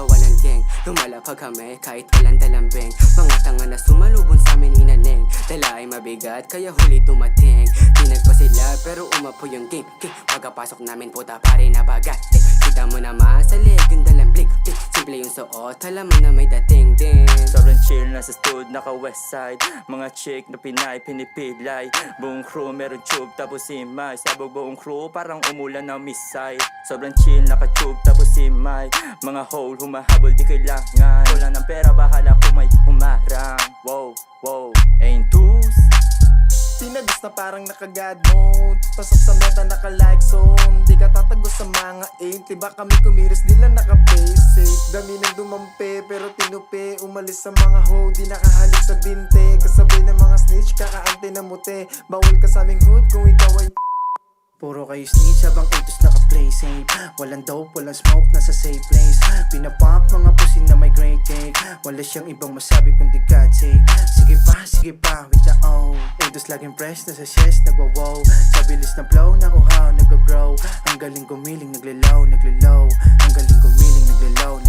gagawa ng geng. Lumalapag kami kahit walang dalambeng. Mga tanga na sumalubon sa amin inaneng. Dala ay mabigat kaya huli tumating. Tinag pa sila pero umapo yung game. Pagkapasok namin puta pare na bagat. Kita mo naman sa leg yung dalang blink. Simple yung suot, alam mo na may dating din. Sobrang chill, nasa stud, naka west side. Mga chick na Pinay, pinipilay. Buong crew meron tube tapos simay. Sabog buong crew parang umulan ng missile. Sobrang chill, naka tube tapos simay. Mga hole, humahabol di kailangan. Wala ng pera, bahala kung may humarang. Wow, wow, ain't twos. Tinagos na parang naka-God mode. Pasok sa meta naka-like zone. Di ka tatagos sa mga 8. Diba kami kumiris, di lang naka-play safe. Dami nang dumampi pero tinupi. Umalis sa mga hoe, di nakahalik sa binte. Kasabay ng mga snitch, kakaante na muti. Bawal ka sa aming hood kung ikaw ay Puro kayo snitch habang itos naka-play safe. Walang dope, walang smoke, nasa safe place. Pinapump mga pusin na may great cake. Wala siyang ibang masabi kundi God sake. Sige pa, with the O. Itos laging fresh, nasa chest, nagwa-wow. Sa bilis na flow, na uhaw, nag-grow. Ang galing gumiling, naglalaw. Ang galing gumiling, naglalaw.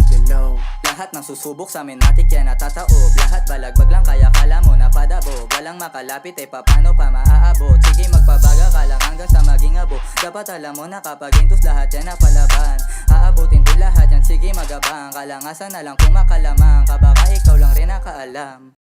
Lahat ng susubok sa amin matik yan natataob. Lahat balagbag lang kaya kala mo napadabog. Walang makalapit eh papano pa maaabot. Sige magpabaga ka lang hanggang sa maging abo. Dapat alam mo na kapag intos lahat yan napalaban. Aabutin din lahat yan, sige magabang. Kalangasan na lang kung makalamang. Kabaka ikaw lang rin nakaalam.